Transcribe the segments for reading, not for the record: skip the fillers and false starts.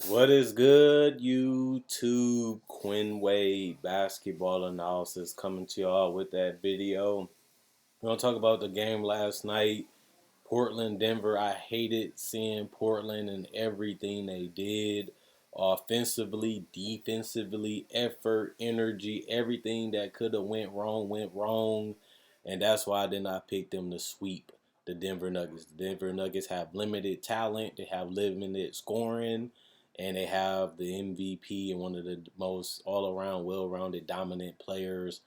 What is good, YouTube? Quinn Wade basketball analysis coming to y'all with that video. We're gonna talk about the game last night, Portland, Denver. I hated seeing Portland and everything they did, offensively, defensively, effort, energy, everything that could have went wrong, and that's why I did not pick them to sweep the Denver Nuggets. The Denver Nuggets have limited talent, they have limited scoring, and they have the MVP and one of the most all-around, well-rounded, dominant players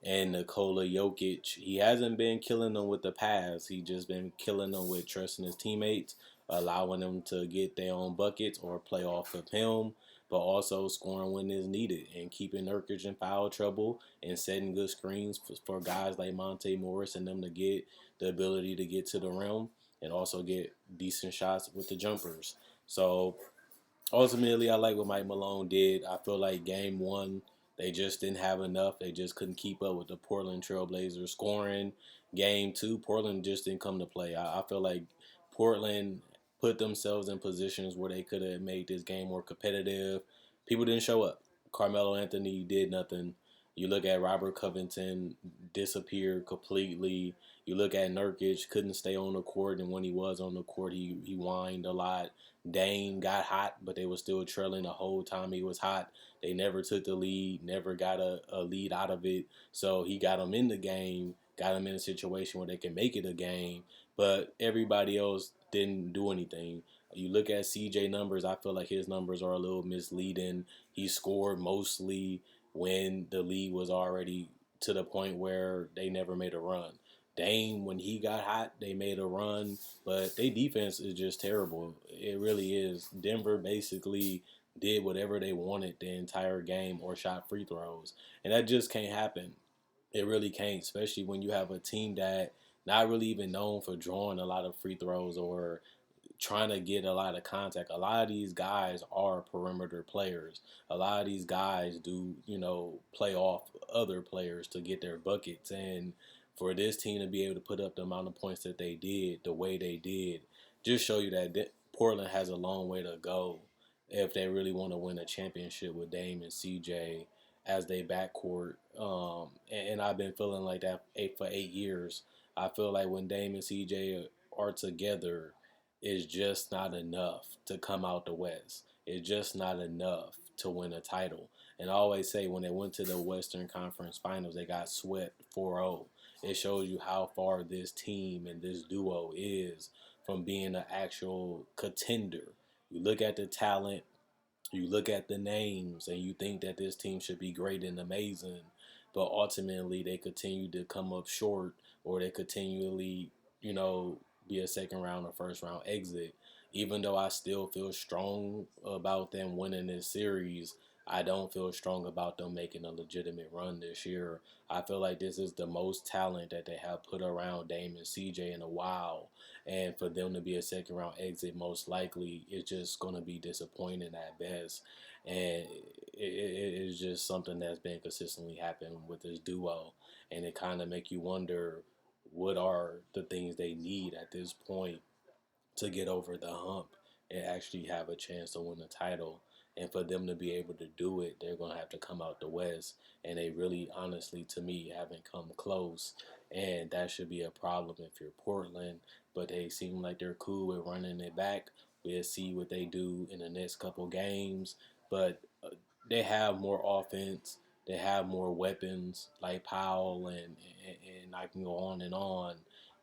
and Nikola Jokic. He hasn't been killing them with the pass. He just been killing them with trusting his teammates, allowing them to get their own buckets or play off of him, but also scoring when is needed and keeping Nurkic in foul trouble and setting good screens for guys like Monte Morris and them to get the ability to get to the rim and also get decent shots with the jumpers. So ultimately, I like what Mike Malone did. I feel like game one, they just didn't have enough. They just couldn't keep up with the Portland Trailblazers scoring. Game two, Portland just didn't come to play. I feel like Portland put themselves in positions where they could have made this game more competitive. People didn't show up. Carmelo Anthony did nothing. You look at Robert Covington, disappeared completely. You look at Nurkic, couldn't stay on the court, and when he was on the court, he whined a lot. Dame got hot, but they were still trailing the whole time he was hot. They never took the lead, never got a lead out of it. So he got them in the game, got them in a situation where they can make it a game, but everybody else didn't do anything. You look at CJ numbers, I feel like his numbers are a little misleading. He scored mostly when the league was already to the point where they never made a run. Dame, when he got hot, they made a run, but their defense is just terrible. It really is. Denver basically did whatever they wanted the entire game or shot free throws, and that just can't happen. It really can't, especially when you have a team that not really even known for drawing a lot of free throws or trying to get a lot of contact. A lot of these guys are perimeter players. A lot of these guys do, play off other players to get their buckets. And for this team to be able to put up the amount of points that they did, the way they did, just show you that Portland has a long way to go if they really want to win a championship with Dame and CJ as they backcourt. And I've been feeling like that for 8 years. I feel like when Dame and CJ are together, is just not enough to come out the West. It's just not enough to win a title. And I always say when they went to the Western Conference Finals, they got swept 4-0. It shows you how far this team and this duo is from being an actual contender. You look at the talent, you look at the names, and you think that this team should be great and amazing, but ultimately they continue to come up short, or they continually, be a second round or first round exit. Even though I still feel strong about them winning this series, I don't feel strong about them making a legitimate run this year. I feel like this is the most talent that they have put around Dame and CJ in a while. And for them to be a second round exit, most likely, it's just going to be disappointing at best. And it is just something that's been consistently happening with this duo. And it kind of make you wonder what are the things they need at this point to get over the hump and actually have a chance to win the title. And for them to be able to do it, they're going to have to come out the West. And they really, honestly, to me, haven't come close. And that should be a problem if you're Portland. But they seem like they're cool with running it back. We'll see what they do in the next couple games. But they have more offense. They have more weapons like Powell, and I can go on and on.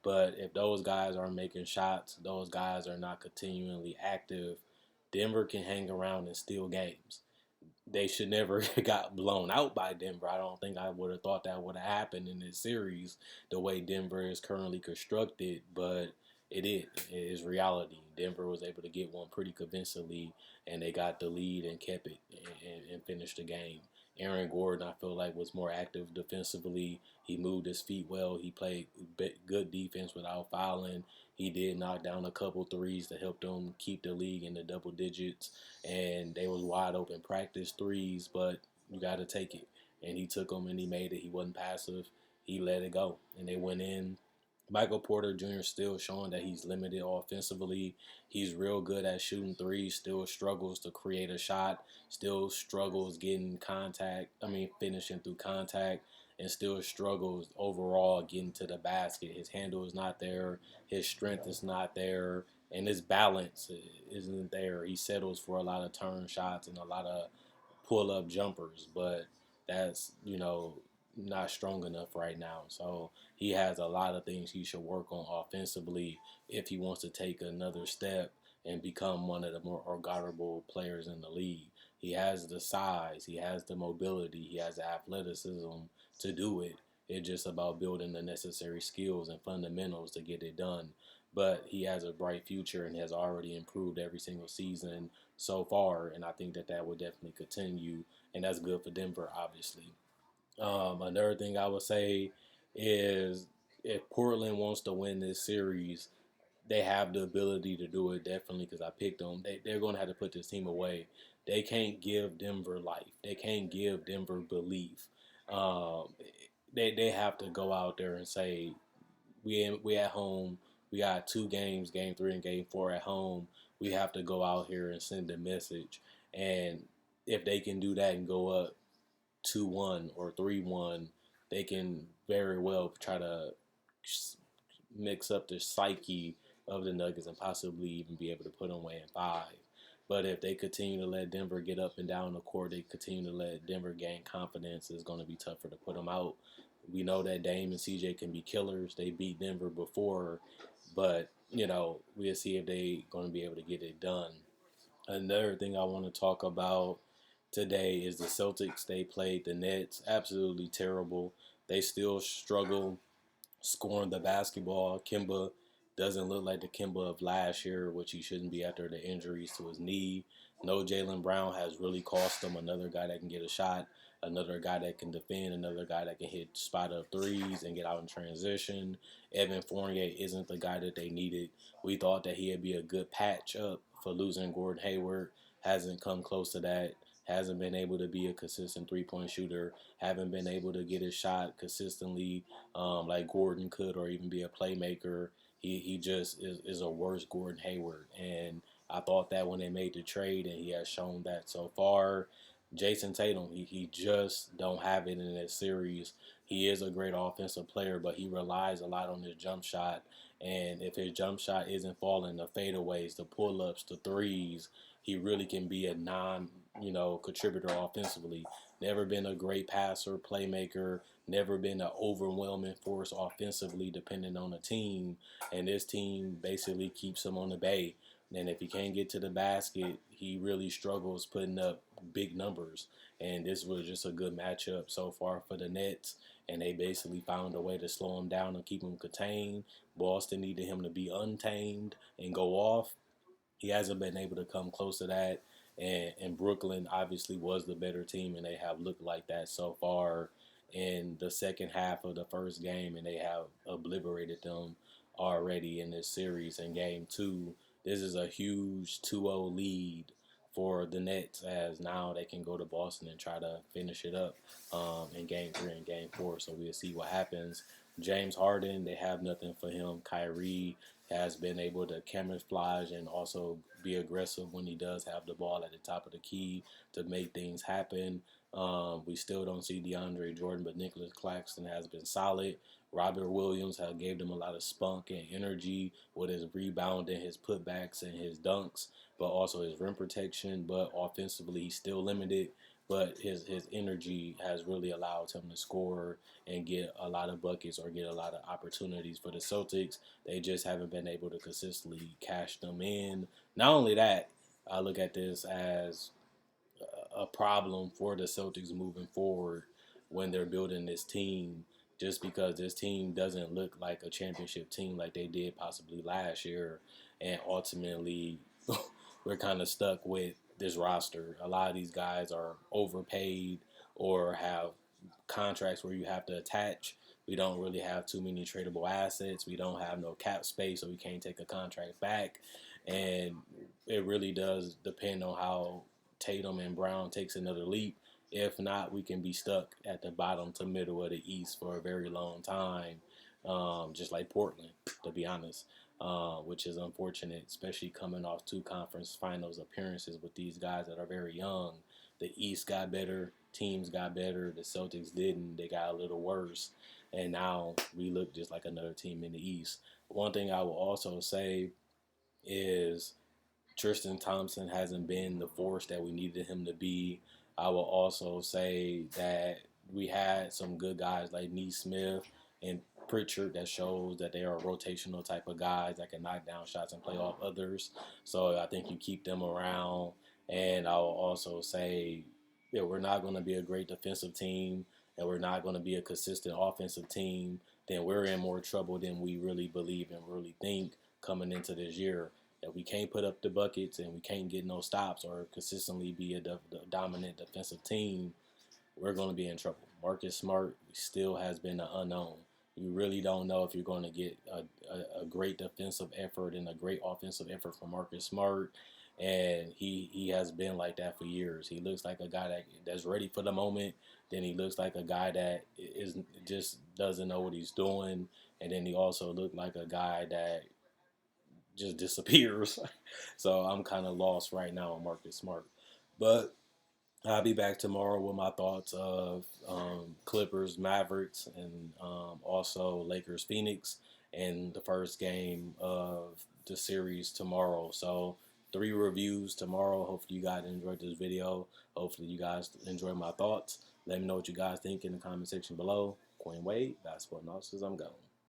But if those guys aren't making shots, those guys are not continually active, Denver can hang around and steal games. They should never got blown out by Denver. I don't think I would have thought that would have happened in this series the way Denver is currently constructed, but it is. It is reality. Denver was able to get one pretty convincingly, and they got the lead and kept it and finished the game. Aaron Gordon, I feel like, was more active defensively. He moved his feet well. He played good defense without fouling. He did knock down a couple threes to help them keep the league in the double digits, and they was wide open practice threes, but you got to take it. And he took them and he made it. He wasn't passive. He let it go, and they went in. Michael Porter Jr. still showing that he's limited offensively. He's real good at shooting threes, still struggles to create a shot, still struggles getting contact, finishing through contact, and still struggles overall getting to the basket. His handle is not there, his strength is not there, and his balance isn't there. He settles for a lot of turn shots and a lot of pull up jumpers, but that's, not strong enough right now. So he has a lot of things he should work on offensively if he wants to take another step and become one of the more organizable players in the league. He has the size, he has the mobility, he has the athleticism to do it. It's just about building the necessary skills and fundamentals to get it done. But he has a bright future and has already improved every single season so far, and I think that that will definitely continue, and that's good for Denver, obviously. Another thing I would say is if Portland wants to win this series, they have the ability to do it definitely because I picked them. They're going to have to put this team away. They can't give Denver life. They can't give Denver belief. Um, they have to go out there and say we at home. We got two games, game 3 and game 4 at home. We have to go out here and send a message. And if they can do that and go up 2-1 or 3-1, they can very well try to mix up the psyche of the Nuggets and possibly even be able to put them away in 5. But if they continue to let Denver get up and down the court, they continue to let Denver gain confidence, it's going to be tougher to put them out. We know that Dame and CJ can be killers. They beat Denver before, but we'll see if they going to be able to get it done. Another thing I want to talk about today is the Celtics. They played the Nets, absolutely terrible. They still struggle scoring the basketball. Kimba doesn't look like the Kimba of last year, which he shouldn't be after the injuries to his knee. No, Jaylen Brown has really cost them. Another guy that can get a shot, another guy that can defend, another guy that can hit spot up threes and get out in transition. Evan Fournier isn't the guy that they needed. We thought that he'd be a good patch up for losing Gordon Hayward. Hasn't come close to that. Hasn't been able to be a consistent three-point shooter. Haven't been able to get his shot consistently like Gordon could, or even be a playmaker. He just is a worse Gordon Hayward. And I thought that when they made the trade, and he has shown that so far. Jason Tatum, he just don't have it in this series. He is a great offensive player, but he relies a lot on his jump shot. And if his jump shot isn't falling, the fadeaways, the pull-ups, the threes, he really can be a contributor offensively. Never been a great passer, playmaker, never been an overwhelming force offensively depending on the team. And this team basically keeps him on the bay. And if he can't get to the basket, he really struggles putting up big numbers. And this was just a good matchup so far for the Nets. And they basically found a way to slow him down and keep him contained. Boston needed him to be untamed and go off. He hasn't been able to come close to that. And Brooklyn obviously was the better team, and they have looked like that so far in the second half of the first game, and they have obliterated them already in this series. In game 2, this is a huge 2-0 lead for the Nets, as now they can go to Boston and try to finish it up in game 3 and game 4. So we'll see what happens. James Harden, they have nothing for him. Kyrie has been able to camouflage and also be aggressive when he does have the ball at the top of the key to make things happen. We still don't see DeAndre Jordan, but Nicholas Claxton has been solid. Robert Williams has gave them a lot of spunk and energy with his rebounding, his putbacks, and his dunks, but also his rim protection. But offensively, he's still limited. But his energy has really allowed him to score and get a lot of buckets or get a lot of opportunities for the Celtics. They just haven't been able to consistently cash them in. Not only that, I look at this as a problem for the Celtics moving forward when they're building this team, just because this team doesn't look like a championship team like they did possibly last year. And ultimately, we're kind of stuck with this roster. A lot of these guys are overpaid or have contracts where you have to attach. We don't really have too many tradable assets. We don't have no cap space, so we can't take a contract back. And it really does depend on how Tatum and Brown takes another leap. If not, we can be stuck at the bottom to middle of the East for a very long time. just like Portland, to be honest, which is unfortunate, especially coming off 2 conference finals appearances with these guys that are very young. The East got better, teams got better, the Celtics didn't. They got a little worse, and now we look just like another team in the East. One thing I will also say is Tristan Thompson hasn't been the force that we needed him to be. I will also say that we had some good guys like Neesmith and Pritchard that shows that they are rotational type of guys that can knock down shots and play off others. So I think you keep them around. And I will also say that we're not going to be a great defensive team and we're not going to be a consistent offensive team. Then we're in more trouble than we really believe and really think coming into this year. If we can't put up the buckets and we can't get no stops or consistently be a dominant defensive team, we're going to be in trouble. Marcus Smart still has been an unknown. You really don't know if you're going to get a great defensive effort and a great offensive effort from Marcus Smart. And he has been like that for years. He looks like a guy that's ready for the moment. Then he looks like a guy that is just doesn't know what he's doing. And then he also looked like a guy that just disappears. So I'm kind of lost right now on Marcus Smart. But I'll be back tomorrow with my thoughts of Clippers, Mavericks, and also Lakers, Phoenix, and the first game of the series tomorrow. So 3 reviews tomorrow. Hopefully you guys enjoyed this video. Hopefully you guys enjoyed my thoughts. Let me know what you guys think in the comment section below. Quinn Wade, basketball analysis. I'm gone.